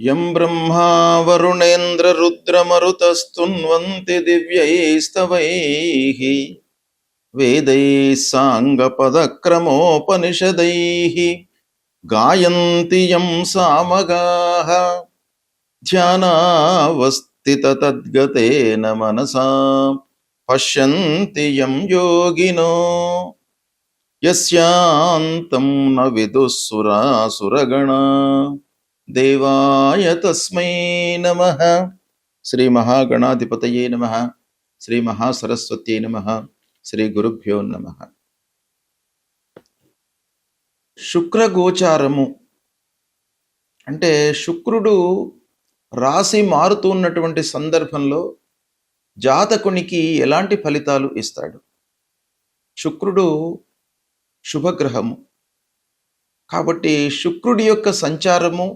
యం బ్రహ్మా వరుణేంద్ర రుద్రమరుతస్తున్వంతి దివ్యైస్తవైః వేదైః సాంగపదక్రమోపనిషదైః గాయంతి యం సామగాః ధ్యానావస్థితతద్గతేన మనసా పశ్యంతి యం యోగినో యస్యాంతం న విదుఃసురాసురగణా దేవాయ తస్మై నమః. శ్రీ మహాగణాధిపతయే నమః. శ్రీ మహాసరస్వత్యై నమః. శ్రీ గురుభ్యో నమః. శుక్రగోచారము అంటే శుక్రుడు రాశి మారుతున్నటువంటి సందర్భంలో జాతకునికి ఎలాంటి ఫలితాలు ఇస్తాడు? శుక్రుడు శుభగ్రహము కాబట్టి శుక్రుడి యొక్క సంచారము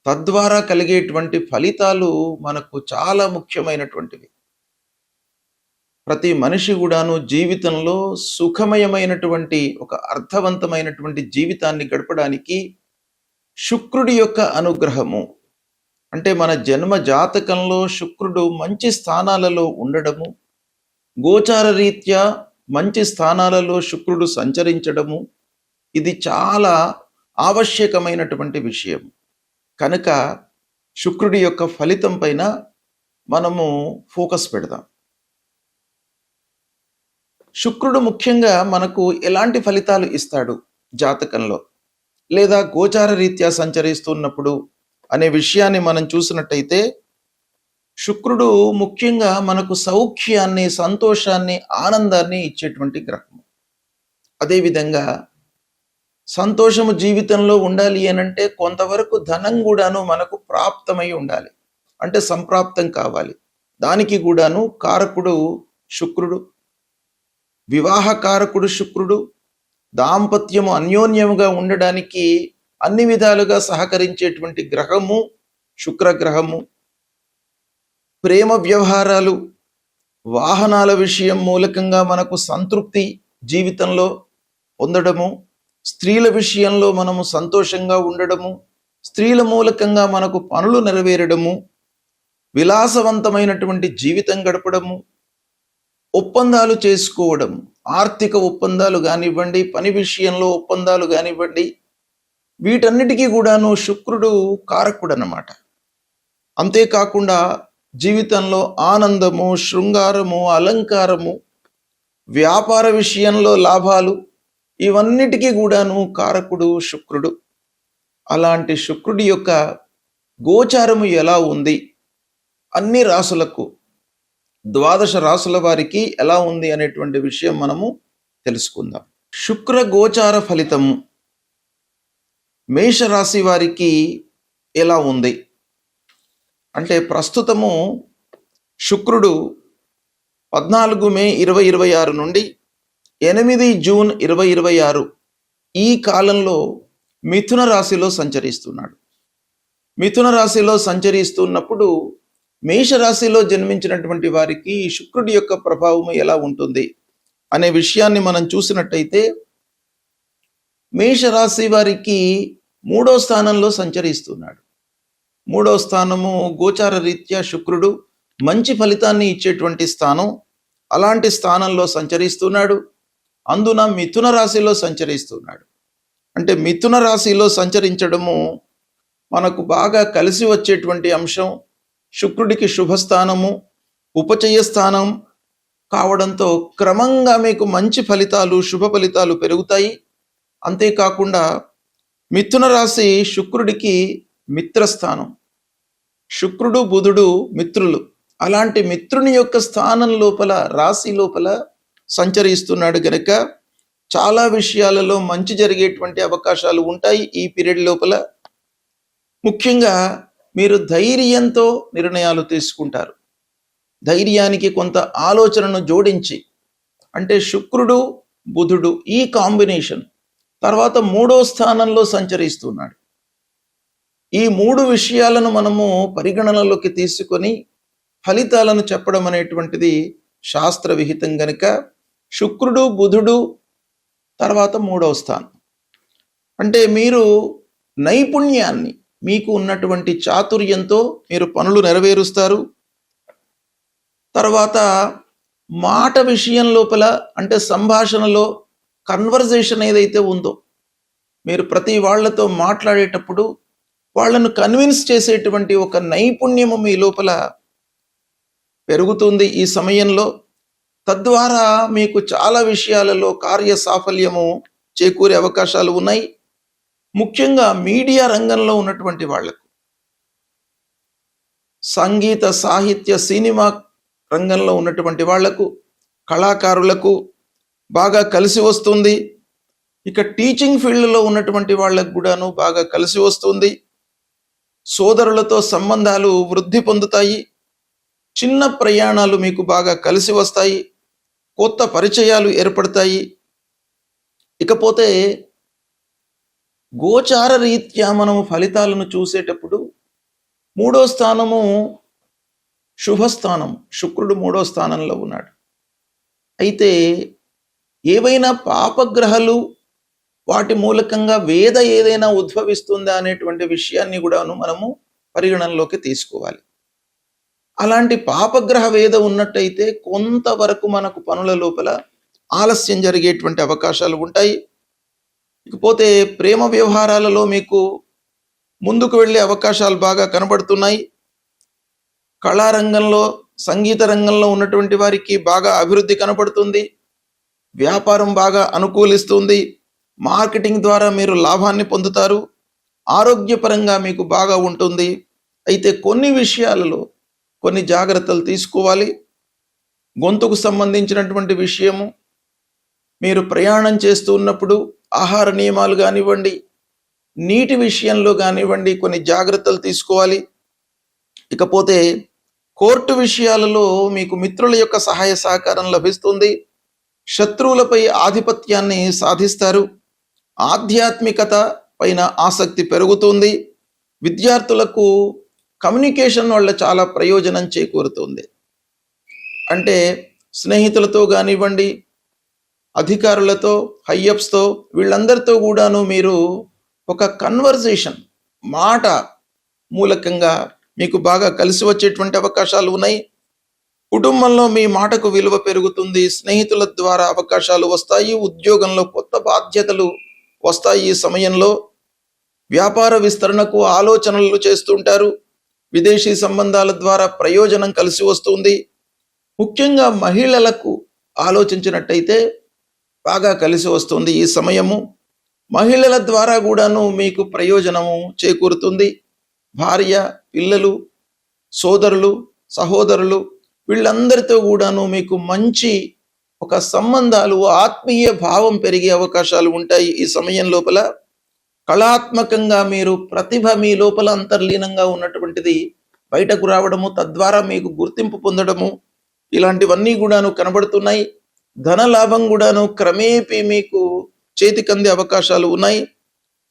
తద్వారా కలిగేటువంటి ఫలితాలు మనకు చాలా ముఖ్యమైనటువంటివి. ప్రతి మనిషి కూడాను జీవితంలో సుఖమయమైనటువంటి ఒక అర్థవంతమైనటువంటి జీవితాన్ని గడపడానికి శుక్రుడి యొక్క అనుగ్రహము అంటే మన జన్మ జాతకంలో శుక్రుడు మంచి స్థానాలలో ఉండడము, గోచార రీత్యా మంచి స్థానాలలో శుక్రుడు సంచరించడము, ఇది చాలా ఆవశ్యకమైనటువంటి విషయం. కనుక శుక్రుడి యొక్క ఫలితం పైన మనము ఫోకస్ పెడదాం. శుక్రుడు ముఖ్యంగా మనకు ఎలాంటి ఫలితాలు ఇస్తాడు జాతకంలో లేదా గోచార రీత్యా సంచరిస్తున్నప్పుడు అనే విషయాన్ని మనం చూసినట్టయితే శుక్రుడు ముఖ్యంగా మనకు సౌఖ్యాన్ని, సంతోషాన్ని, ఆనందాన్ని ఇచ్చేటువంటి గ్రహం. అదేవిధంగా సంతోషము జీవితంలో ఉండాలి అనంటే కొంతవరకు ధనం కూడాను మనకు ప్రాప్తమై ఉండాలి, అంటే సంప్రాప్తం కావాలి. దానికి కూడాను కారకుడు శుక్రుడు, వివాహకారకుడు శుక్రుడు, దాంపత్యము అన్యోన్యముగా ఉండడానికి అన్ని విధాలుగా సహకరించేటువంటి గ్రహము శుక్రగ్రహము. ప్రేమ వ్యవహారాలు, వాహనాల విషయం మూలకంగా మనకు సంతృప్తి జీవితంలో పొందడము, స్త్రీల విషయంలో మనము సంతోషంగా ఉండడము, స్త్రీల మూలకంగా మనకు పనులు నెరవేరడము, విలాసవంతమైనటువంటి జీవితం గడపడము, ఒప్పందాలు చేసుకోవడం, ఆర్థిక ఒప్పందాలు కానివ్వండి, పని విషయంలో ఒప్పందాలు కానివ్వండి, వీటన్నిటికీ కూడాను శుక్రుడు కారకుడు అన్నమాట. అంతేకాకుండా జీవితంలో ఆనందము, శృంగారము, అలంకారము, వ్యాపార విషయంలో లాభాలు, ఇవన్నిటికీ కూడాను కారకుడు శుక్రుడు. అలాంటి శుక్రుడి యొక్క గోచారము ఎలా ఉంది, అన్ని రాసులకు, ద్వాదశ రాసుల వారికి ఎలా ఉంది అనేటువంటి విషయం మనము తెలుసుకుందాం. శుక్ర గోచార ఫలితము మేషరాశి వారికి ఎలా ఉంది అంటే ప్రస్తుతము శుక్రుడు 14 మే 2026 నుండి 8 జూన్ 2026 ఈ కాలంలో మిథున రాశిలో సంచరిస్తున్నాడు. మిథున రాశిలో సంచరిస్తున్నప్పుడు మేషరాశిలో జన్మించినటువంటి వారికి శుక్రుడి యొక్క ప్రభావం ఎలా ఉంటుంది అనే విషయాన్ని మనం చూసినట్టయితే మేషరాశి వారికి 3వ స్థానంలో సంచరిస్తున్నాడు. 3వ స్థానము గోచార రీత్యా శుక్రుడు మంచి ఫలితాన్ని ఇచ్చేటువంటి స్థానం. అలాంటి స్థానంలో సంచరిస్తున్నాడు. అందున మిథున రాశిలో సంచరిస్తున్నాడు. అంటే మిథున రాశిలో సంచరించడము మనకు బాగా కలిసి వచ్చేటువంటి అంశం. శుక్రుడికి శుభస్థానము, ఉపచయ స్థానం కావడంతో క్రమంగా మీకు మంచి ఫలితాలు, శుభ ఫలితాలు పెరుగుతాయి. అంతేకాకుండా మిథున రాశి శుక్రుడికి మిత్రస్థానం. శుక్రుడు బుధుడు మిత్రులు. అలాంటి మిత్రుని యొక్క స్థానం లోపల, రాశి లోపల సంచరిస్తున్నాడు గనక చాలా విషయాలలో మంచి జరిగేటువంటి అవకాశాలు ఉంటాయి ఈ పీరియడ్ లోపల. ముఖ్యంగా మీరు ధైర్యంతో నిర్ణయాలు తీసుకుంటారు. ధైర్యానికి కొంత ఆలోచనను జోడించి, అంటే శుక్రుడు బుధుడు ఈ కాంబినేషన్ తర్వాత 3వ స్థానంలో సంచరిస్తున్నాడు. ఈ 3 విషయాలను మనము పరిగణనలోకి తీసుకొని ఫలితాలను చెప్పడం అనేటువంటిది శాస్త్ర విహితం గనుక శుక్రుడు బుధుడు తర్వాత 3వ స్థానం. అంటే మీరు నైపుణ్యాన్ని, మీకు ఉన్నటువంటి చాతుర్యంతో మీరు పనులు నెరవేరుస్తారు. తర్వాత మాట విషయం లోపల అంటే సంభాషణలో కన్వర్జేషన్ ఏదైతే ఉందో, మీరు ప్రతి వాళ్ళతో మాట్లాడేటప్పుడు వాళ్ళను కన్విన్స్ చేసేటువంటి ఒక నైపుణ్యము మీ లోపల పెరుగుతుంది ఈ సమయంలో. తద్వారా మీకు చాలా విషయాలలో కార్య సాఫల్యము చేకూరే అవకాశాలు ఉన్నాయి. ముఖ్యంగా మీడియా రంగంలో ఉన్నటువంటి వాళ్లకు, సంగీత సాహిత్య సినిమా రంగంలో ఉన్నటువంటి వాళ్లకు, కళాకారులకు బాగా కలిసి వస్తుంది. ఇక టీచింగ్ ఫీల్డ్లో ఉన్నటువంటి వాళ్ళకు కూడాను బాగా కలిసి వస్తుంది. సోదరులతో సంబంధాలు వృద్ధి పొందుతాయి. చిన్న ప్రయాణాలు మీకు బాగా కలిసి వస్తాయి. కొత్త పరిచయాలు ఏర్పడతాయి. ఇకపోతే గోచార రీత్యా మనము ఫలితాలను చూసేటప్పుడు 3వ స్థానము శుభస్థానం, శుక్రుడు 3వ స్థానంలో ఉన్నాడు. అయితే ఏవైనా పాపగ్రహాలు వాటి మూలకంగా వేద ఏదైనా ఉద్భవిస్తుందా అనేటువంటి విషయాన్ని కూడాను మనము పరిగణనలోకి తీసుకోవాలి. అలాంటి పాపగ్రహ వేద ఉన్నట్టయితే కొంతవరకు మనకు పనుల లోపల ఆలస్యం జరిగేటువంటి అవకాశాలు ఉంటాయి. ఇకపోతే ప్రేమ వ్యవహారాలలో మీకు ముందుకు వెళ్ళే అవకాశాలు బాగా కనబడుతున్నాయి. కళారంగంలో, సంగీత రంగంలో ఉన్నటువంటి వారికి బాగా అభివృద్ధి కనబడుతుంది. వ్యాపారం బాగా అనుకూలిస్తుంది. మార్కెటింగ్ ద్వారా మీరు లాభాన్ని పొందుతారు. ఆరోగ్యపరంగా మీకు బాగా ఉంటుంది. అయితే కొన్ని విషయాలలో కొన్ని జాగ్రత్తలు తీసుకోవాలి. గొంతుకు సంబంధించినటువంటి విషయము, మీరు ప్రయాణం చేస్తూ ఉన్నప్పుడు ఆహార నియమాలు కానివ్వండి, నీటి విషయంలో కానివ్వండి కొన్ని జాగ్రత్తలు తీసుకోవాలి. ఇకపోతే కోర్టు విషయాలలో మీకు మిత్రుల యొక్క సహాయ సహకారం లభిస్తుంది. శత్రువులపై ఆధిపత్యాన్ని సాధిస్తారు. ఆధ్యాత్మికత పైన ఆసక్తి పెరుగుతుంది. విద్యార్థులకు కమ్యూనికేషన్ వల్ల చాలా ప్రయోజనం చేకూరుతుంది. అంటే స్నేహితులతో కానివ్వండి, అధికారులతో, హైయప్స్తో, వీళ్ళందరితో కూడాను మీరు ఒక కన్వర్జేషన్, మాట మూలకంగా మీకు బాగా కలిసి వచ్చేటువంటి అవకాశాలు ఉన్నాయి. కుటుంబంలో మీ మాటకు విలువ పెరుగుతుంది. స్నేహితుల ద్వారా అవకాశాలు వస్తాయి. ఉద్యోగంలో కొత్త బాధ్యతలు వస్తాయి. ఈ సమయంలో వ్యాపార విస్తరణకు ఆలోచనలు చేస్తుంటారు. విదేశీ సంబంధాల ద్వారా ప్రయోజనం కలిసి వస్తుంది. ముఖ్యంగా మహిళలకు ఆలోచించినట్టయితే బాగా కలిసి వస్తుంది ఈ సమయము. మహిళల ద్వారా కూడాను మీకు ప్రయోజనము చేకూరుతుంది. భార్య, పిల్లలు, సోదరులు, సహోదరులు వీళ్ళందరితో కూడాను మీకు మంచి ఒక సంబంధాలు, ఆత్మీయ భావం పెరిగే అవకాశాలు ఉంటాయి ఈ సమయం లోపల. కళాత్మకంగా మీరు ప్రతిభ మీ లోపల అంతర్లీనంగా ఉన్నటువంటిది బయటకు రావడము, తద్వారా మీకు గుర్తింపు పొందడము, ఇలాంటివన్నీ కూడాను కనబడుతున్నాయి. ధన లాభం కూడాను క్రమేపీ మీకు చేతికందే అవకాశాలు ఉన్నాయి.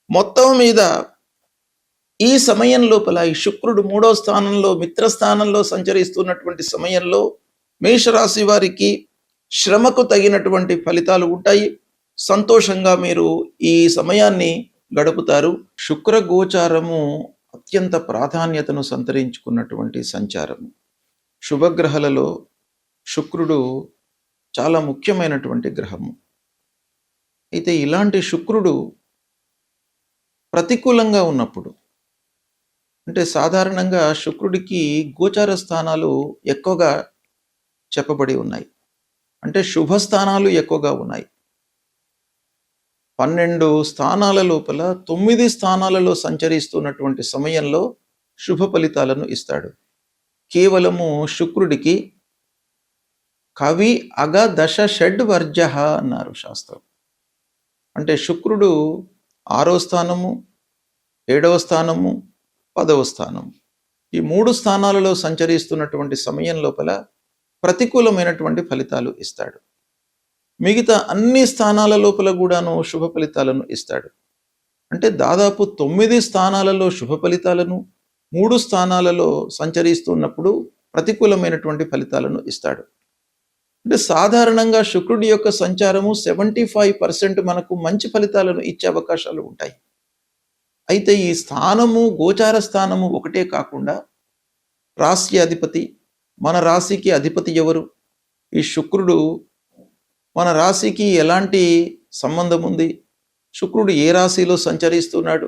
మొత్తం మీద ఈ సమయం లోపల ఈ శుక్రుడు 3వ స్థానంలో, మిత్రస్థానంలో సంచరిస్తున్నటువంటి సమయంలో మేషరాశి వారికి శ్రమకు తగినటువంటి ఫలితాలు ఉంటాయి. సంతోషంగా మీరు ఈ సమయాన్ని గడుపుతారు. శుక్ర గోచారము అత్యంత ప్రాధాన్యతను సంతరించుకున్నటువంటి సంచారము. శుభగ్రహాలలో శుక్రుడు చాలా ముఖ్యమైనటువంటి గ్రహము. అయితే ఇలాంటి శుక్రుడు ప్రతికూలంగా ఉన్నప్పుడు, అంటే సాధారణంగా శుక్రుడికి గోచార స్థానాలు ఎక్కువగా చెప్పబడి ఉన్నాయి. అంటే శుభస్థానాలు ఎక్కువగా ఉన్నాయి. 12 స్థానాల లోపల 9 స్థానాలలో సంచరిస్తున్నటువంటి సమయంలో శుభ ఫలితాలను ఇస్తాడు. కేవలము శుక్రుడికి కవి అగ దశ షడ్ వర్జ అన్నారు శాస్త్రం. అంటే శుక్రుడు 6వ స్థానము, 7వ స్థానము, 10వ స్థానము, ఈ 3 స్థానాలలో సంచరిస్తున్నటువంటి సమయం లోపల ప్రతికూలమైనటువంటి ఫలితాలు ఇస్తాడు. మిగతా అన్ని స్థానాల లోపల కూడాను శుభ ఫలితాలను ఇస్తాడు. అంటే దాదాపు 9 స్థానాలలో శుభ ఫలితాలను, 3 స్థానాలలో సంచరిస్తున్నప్పుడు ప్రతికూలమైనటువంటి ఫలితాలను ఇస్తాడు. అంటే సాధారణంగా శుక్రుడి యొక్క సంచారము 75% మనకు మంచి ఫలితాలను ఇచ్చే అవకాశాలు ఉంటాయి. అయితే ఈ స్థానము, గోచార స్థానము ఒకటే కాకుండా రాశి అధిపతి, మన రాశికి అధిపతి ఎవరు? ఈ శుక్రుడు మన రాశికి ఎలాంటి సంబంధం ఉంది? శుక్రుడు ఏ రాశిలో సంచరిస్తున్నాడు?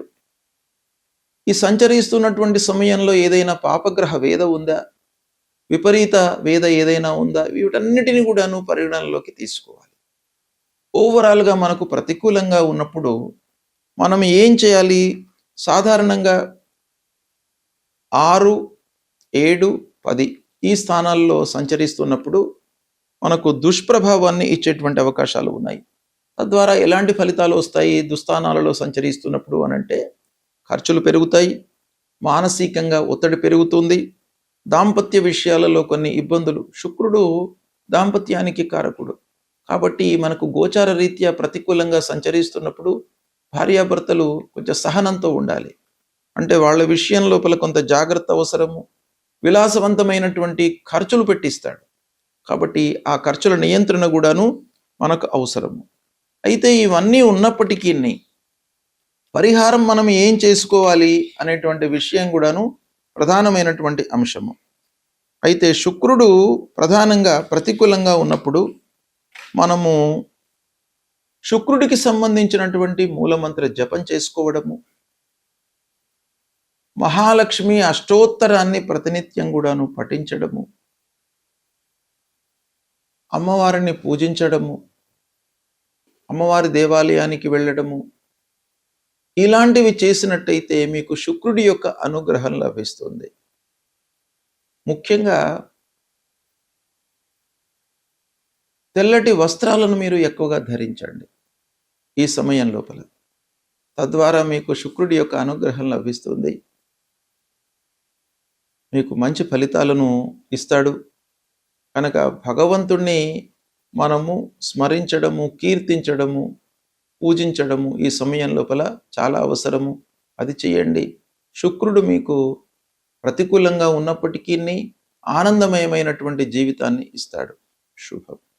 ఈ సంచరిస్తున్నటువంటి సమయంలో ఏదైనా పాపగ్రహ వేద ఉందా? విపరీత వేద ఏదైనా ఉందా? వీటన్నిటిని కూడాను పరిగణనలోకి తీసుకోవాలి. ఓవరాల్గా మనకు ప్రతికూలంగా ఉన్నప్పుడు మనం ఏం చేయాలి? సాధారణంగా 6, 7, 10 ఈ స్థానాల్లో సంచరిస్తున్నప్పుడు మనకు దుష్ప్రభావాన్ని ఇచ్చేటువంటి అవకాశాలు ఉన్నాయి. తద్వారా ఎలాంటి ఫలితాలు వస్తాయి దుస్థానాలలో సంచరిస్తున్నప్పుడు అనంటే, ఖర్చులు పెరుగుతాయి, మానసికంగా ఒత్తిడి పెరుగుతుంది, దాంపత్య విషయాలలో కొన్ని ఇబ్బందులు. శుక్రుడు దాంపత్యానికి కారకుడు కాబట్టి మనకు గోచార రీత్యా ప్రతికూలంగా సంచరిస్తున్నప్పుడు భార్యాభర్తలు కొంచెం సహనంతో ఉండాలి. అంటే వాళ్ళ విషయం లోపల కొంత జాగ్రత్త అవసరము. విలాసవంతమైనటువంటి ఖర్చులు పెట్టిస్తాడు కాబట్టి ఆ ఖర్చుల నియంత్రణ కూడాను మనకు అవసరము. అయితే ఇవన్నీ ఉన్నప్పటికీ పరిహారం మనం ఏం చేసుకోవాలి అనేటువంటి విషయం కూడాను ప్రధానమైనటువంటి అంశము. అయితే శుక్రుడు ప్రధానంగా ప్రతికూలంగా ఉన్నప్పుడు మనము శుక్రుడికి సంబంధించినటువంటి మూలమంత్ర జపం చేసుకోవడము, మహాలక్ష్మి అష్టోత్తరాన్ని ప్రతినిత్యం కూడాను పఠించడము, అమ్మవారిని పూజించడము, అమ్మవారి దేవాలయానికి వెళ్ళడము, ఇలాంటివి చేసినట్టయితే మీకు శుక్రుడి యొక్క అనుగ్రహం లభిస్తుంది. ముఖ్యంగా తెల్లటి వస్త్రాలను మీరు ఎక్కువగా ధరించండి ఈ సమయం లోపల. తద్వారా మీకు శుక్రుడి యొక్క అనుగ్రహం లభిస్తుంది. మీకు మంచి ఫలితాలను ఇస్తాడు. కనుక భగవంతుణ్ణి మనము స్మరించడము, కీర్తించడము, పూజించడము ఈ సమయం లోపల చాలా అవసరము. అది చేయండి. శుక్రుడు మీకు ప్రతికూలంగా ఉన్నప్పటికీ ఆనందమయమైనటువంటి జీవితాన్ని ఇస్తాడు. శుభం.